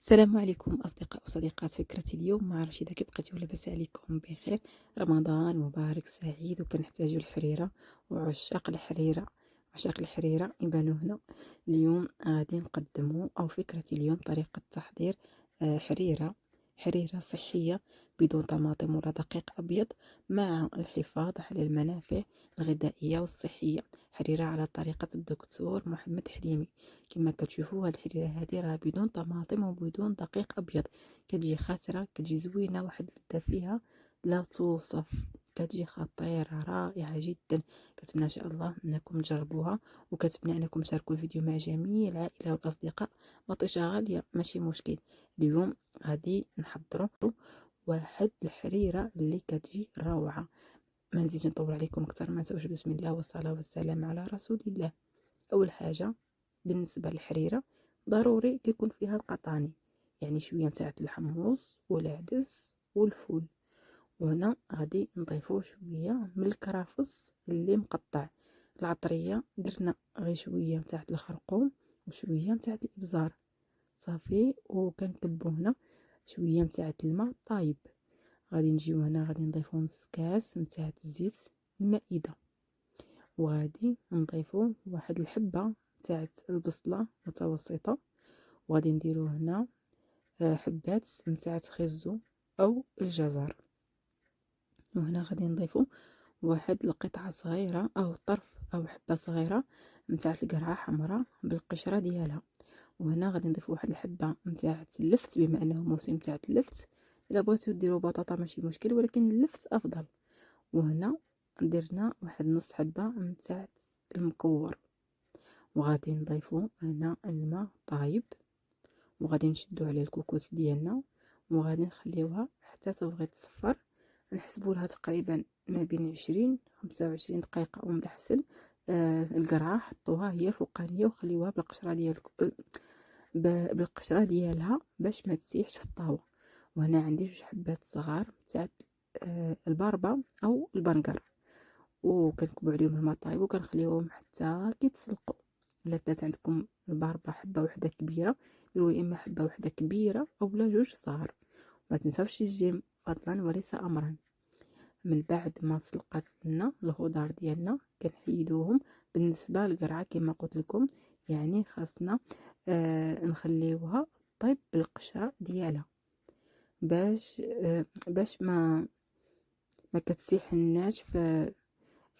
السلام عليكم أصدقاء وصديقات فكرة اليوم مع رشيدة. كيف بقيتو؟ لاباس عليكم بخير؟ رمضان مبارك سعيد وكنحتاجو الحريرة وعشاق الحريرة. عشاق الحريرة يبانو هنا. اليوم غادي نقدمو أو فكرة اليوم طريقة تحضير حريرة صحية بدون طماطم ولا دقيق أبيض، مع الحفاظ على المنافع الغذائية والصحية. حريرة على طريقة الدكتور محمد حليمي. كما كتشوفوا هاد الحريرة هادي راه بدون طماطم وبدون دقيق ابيض، كتجي خاسره، كتجي زوينه، واحد اللذه فيها لا توصف، كتجي خطيره رائعه جدا. كتمنى ان شاء الله انكم تجربوها، وكتمنى انكم تشاركوا الفيديو مع جميع العائله والاصدقاء. مطيشه غاليه ماشي مشكل. اليوم غادي نحضروا واحد الحريره اللي كتجي روعه. ما نزيدش نطول عليكم اكثر، ما نسويش بسم الله والصلاه والسلام على رسول الله. اول حاجه بالنسبة للحريرة ضروري كيكون فيها القطاني، يعني شوية متاع الحمص والعدس والفول. وهنا غادي نضيفو شوية من الكرفس اللي مقطع. العطرية درنا غير شوية متاع الخرقوم وشوية متاع الابزار صافي. وكنكبو هنا شوية متاع الماء طايب. غادي نجيو هنا غادي نضيفو نص كاس متاع الزيت المائدة، وغادي نضيفو واحد الحبة تاع البصلة متوسطة، وغادي نديرو هنا حبات نتاع خيزو او الجزر. وهنا غادي نضيفو واحد القطعة صغيرة او طرف او حبة صغيرة نتاع القرعة حمراء بالقشرة ديالها. وهنا غادي نضيف واحد الحبة نتاع اللفت، بما انه موسم تاع اللفت. الا بغيتو ديروا بطاطا ماشي مشكل، ولكن اللفت افضل. وهنا درنا واحد نص حبة نتاع المكور. وغادي نضيفو هنا الماء طايب، وغادي نشدو على الكوكوت ديالنا، وغادي نخليوها حتى تبغي تصفر. نحسبوا لها تقريبا ما بين 20 25 دقيقه او ملحسن. القرعه حطوها هي فوقانيه وخليوها بالقشره ديال بالقشره ديالها باش ما تسيحش في الطاوه. وهنا عندي جوج حبات صغار تاع الباربه او البنقر، وكنكبوا عليهم الماء طايب وكنخليوهم حتى كيتسلقوا. الا كانت عندكم الباربه حبه وحده كبيره، ديروا يا اما حبه وحده كبيره اولا جوج صغار. ما تنساوش الجيم فضلا وليس امرا. من بعد ما تسلقات لنا الخضار ديالنا كنحيدوهم. بالنسبه للقرعه كما قلت لكم، يعني خاصنا نخليوها طيب بالقشره ديالها باش ما كتسيح لناش في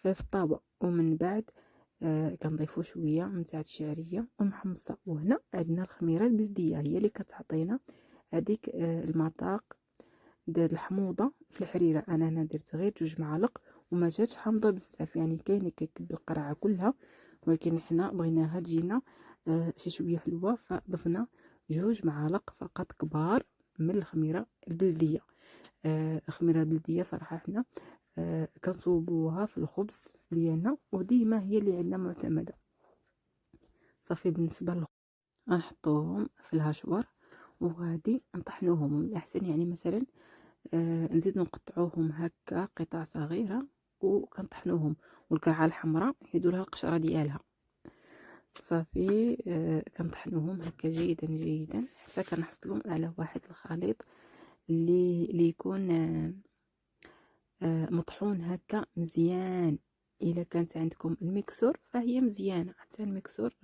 الطاوه. ومن بعد كنضيفو شويه نتاع الشعريه ومحمصه. وهنا عندنا الخميره البلديه هي اللي كتعطينا هذيك المذاق ديال الحموضه في الحريره. انا هنا درت غير 2 معالق وما جاتش حامضه بزاف، يعني كاين اللي كيكب القرعه كلها، ولكن حنا بغيناها تجينا شي شويه حلوه، فضفنا 2 معالق فقط كبار من الخميره البلديه. الخميره البلديه صراحه حنا كنصوبوها في الخبز ديالنا، وديما هي اللي عندنا معتمده. صافي بالنسبه غنحطوهم في الهاشوار وغادي نطحنوهم. من الاحسن يعني مثلا نزيد نقطعوهم هكا قطع صغيره وكنطحنوهم. والقرعه الحمراء نحيدوا لها القشره ديالها صافي. كنطحنوهم هكا جيدا جيدا حتى كنحصلوا على واحد الخليط اللي يكون مطحون هكا مزيان. الا كانت عندكم الميكسور فهي مزيانه، حتى الميكسور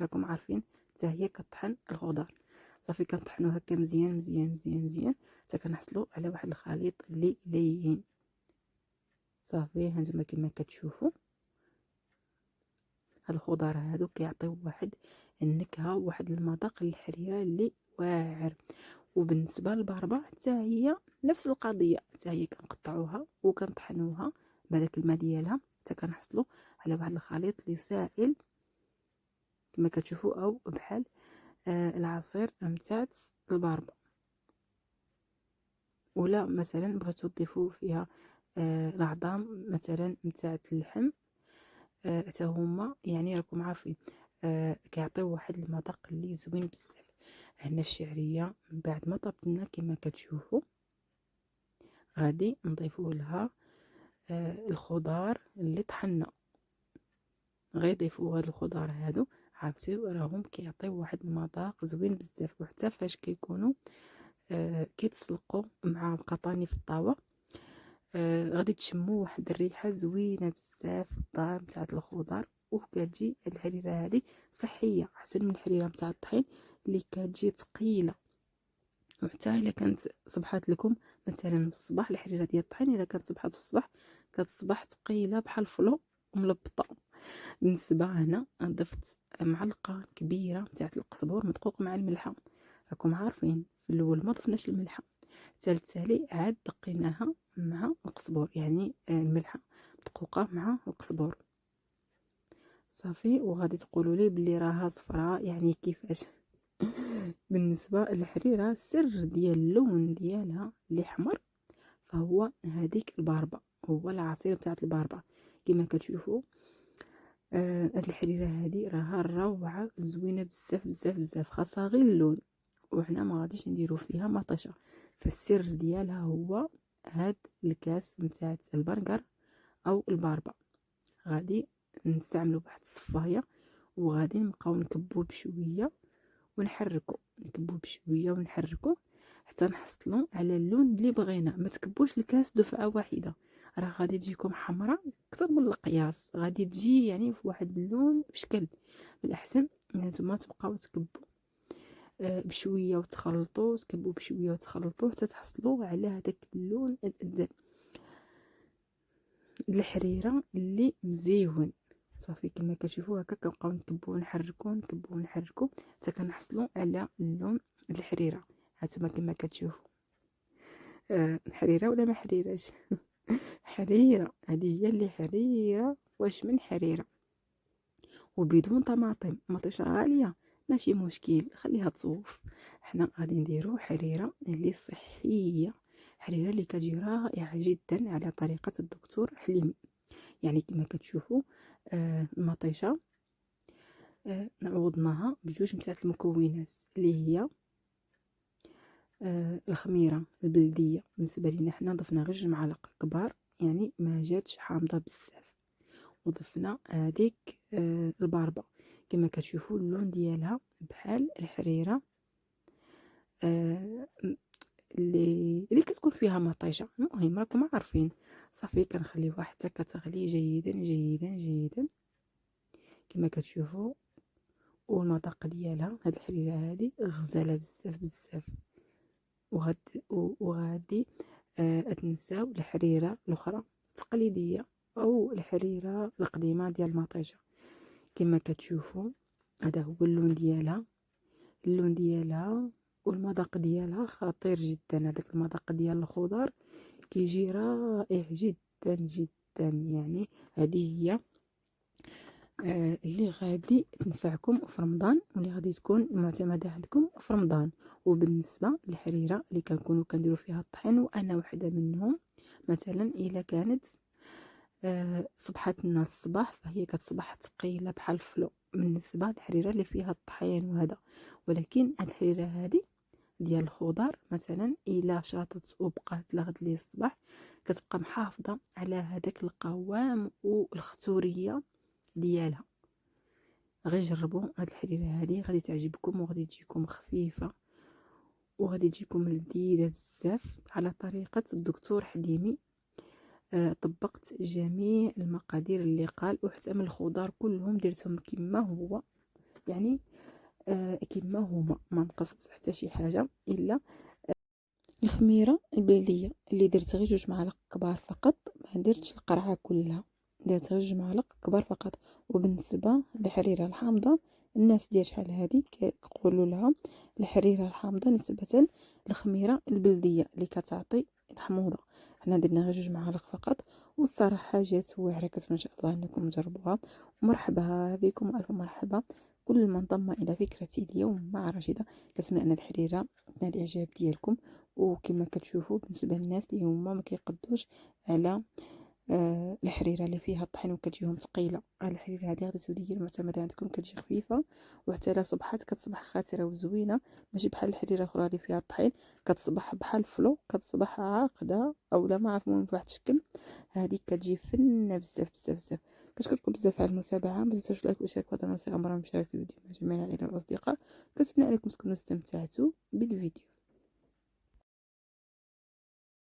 راكم عارفين حتى هي كطحن الخضار. صافي كنطحنو هكا مزيان مزيان مزيان مزيان حتى كنحصلوا على واحد الخليط اللي لين. صافي هانتوما كما كتشوفوا هاد الخضار هادو كيعطيو واحد النكهه وواحد المذاق للحريره اللي واعر. وبالنسبه للباربه حتى هي نفس القضيه، حتى هي كنقطعوها وكنطحنوها بهذاك الماء ديالها حتى كنحصلوا على واحد الخليط اللي سائل كما كتشوفوا، او بحال العصير نتاع الباربه. ولا مثلا بغيتو تضيفوا فيها العظام مثلا نتاع اللحم، حتى هما يعني راكم عارفين كيعطيو واحد المذاق اللي زوين بزاف. هنا الشعريه من بعد ما طابت لنا كما كتشوفوا غادي نضيفوا لها الخضار اللي طحنا. غير ضيفوا هاد الخضار هادو عرفتي راهم كيعطيو واحد المذاق زوين بزاف. وحتى فاش كيكونوا كيتسلقوا مع القطاني في الطاوه غادي تشموا واحد الريحه زوينه بزاف في الدار نتاع الخضر. وكتجي الحريره هذه صحيه احسن من الحريره نتاع الطحين اللي كتجي ثقيله. وحتى الا كانت صبحات لكم مثلا في الصباح الحريره ديال الطحين، الا كانت صبحات في الصباح كتصبح ثقيله بحال الفلو وملبطه. بالنسبه هنا ضفت معلقه كبيره نتاع القزبور مدقوق مع الملحه. راكم عارفين في الاول ما ضفناش الملحه، تالي عاد دقيناها مع القزبور، يعني الملحه مدقوقه مع القزبور صافي. وغادي تقولوا لي بلي راها صفراء، يعني كيفاش؟ بالنسبه للحريره السر ديال اللون ديالها اللي حمر فهو هذيك الباربه، هو العصير بتاعه الباربه. كما كتشوفوا هاد الحريره هذه راها روعه زوينه بزاف بزاف بزاف، خاصها غير اللون. وحنا ما غاديش نديرو فيها مطيشه، فالسر ديالها هو هاد الكاس نتاع البرغر او الباربه. غادي نستعملوا واحد الصفايه وغادي نبقاو نكبو بشويه ونحركو، نكبو بشويه ونحركو حتى نحصلوا على اللون اللي بغينا. ما تكبوش الكاس دفعه واحده، راه غادي تجيكم حمراء اكثر من القياس، غادي تجي يعني في واحد اللون بشكل. بالاحسن ان نتوما تبقاو تكبوا بشويه وتخلطوا، تكبوا بشويه وتخلطوا حتى تحصلوا على هذاك اللون الحريره اللي مزيون صافي. كما كتشوفوا هكا كنبقاو نكبوا ونحركوا نكبوا ونحركوا حتى كنحصلوا على اللون الحريره. هانتوما كما كتشوفوا حريره ولا ما حريراش؟ حريره، هذه هي اللي حريره واش من حريره وبدون طماطم. مطيشه غاليه ماشي مشكل، خليها تصوف. حنا غادي نديرو حريره اللي صحيه، حريره اللي كتجي رائعه جدا على طريقه الدكتور حليمي. يعني كما كتشوفوا المطيشه نعوضناها بجوج نتاع المكونات اللي هي الخميره البلديه. بالنسبه لينا حنا ضفنا غير 2 معالق كبار، يعني ما جاتش حامضه بزاف. وضفنا هذيك الباربه كما كتشوفوا اللون ديالها بحال الحريره اللي كتكون فيها مطيشه. المهم راكم عارفين. صافي كنخليوها حتى كتغلي جيدا جيدا جيدا كما كتشوفوا. والمذاق ديالها هاد الحريره هذه غزاله بزاف بزاف. وغادي اتنساو الحريره الاخرى التقليديه او الحريره القديمه ديال المطيشه. كما كتشوفوا هذا هو اللون ديالها، اللون ديالها والمذاق ديالها خطير جدا. هذاك المذاق ديال الخضر كيجي رائع جدا جدا. يعني هذه هي اللي غادي تنفعكم في رمضان واللي غادي تكون معتمده عندكم في رمضان. وبالنسبه للحريره اللي كنكونوا كنديروا فيها الطحين وانا وحده منهم، مثلا الا كانت صبحت لنا الصباح فهي كتصبح ثقيله بحال الفلو بالنسبه للحريره اللي فيها الطحين وهذا. ولكن هاد الحريره هذه ديال الخضر مثلا الا شاطت وبقات لغد لي الصباح كتبقى محافظه على هذاك القوام والختوريه ديالها. غير جربوا هاد الحريره هذه غادي تعجبكم وغادي تجيكم خفيفه وغادي تجيكم لذيذه بزاف على طريقه الدكتور حليمي. طبقت جميع المقادير اللي قال وحتى من الخضار كلهم درتهم كما هو، يعني كما هما، ما نقصت حتى شي حاجه الا الخميره البلديه اللي درت غير 2 معالق كبار فقط، ما درتش القرعه كلها، درت غير 2 معالق كبار فقط. وبالنسبه للحريره الحامضه الناس ديال شحال هذه كيقولوا لها الحريره الحامضه نسبه للخميره البلديه اللي كتعطي الحموضه. حنا درنا غير 2 معالق فقط والصراحه جات واعره. كتمنى ان شاء الله انكم تجربوها. ومرحبا بكم الف مرحبا كل من انضم الى فكرتي اليوم مع رشيده. كنتمنى ان الحريره تنال الاعجاب ديالكم. وكما كتشوفوا بالنسبه للناس اللي هما ما كيقدوش على الحريره اللي فيها الطحين وكتجيهم ثقيله، الحريره هذه غادي تولي هي المعتمده عندكم، كتجي خفيفه وحتى لا صبحت كتصبح خاتره وزوينه، ماشي بحال الحريره الاخرى اللي فيها الطحين كتصبح بحال الفلو، كتصبح عاقده او لا ما عرف المهم بواحد الشكل. هذه كتجي فنه بزاف بزاف بزاف. كنشكركم بزاف على المتابعه، ما تنساوش لايك واشتراك في هذا النصيحه، امر مشاركه الفيديو مع جميع العائله والاصدقاء. كنتمنى عليكم تكونوا استمتعتوا بالفيديو.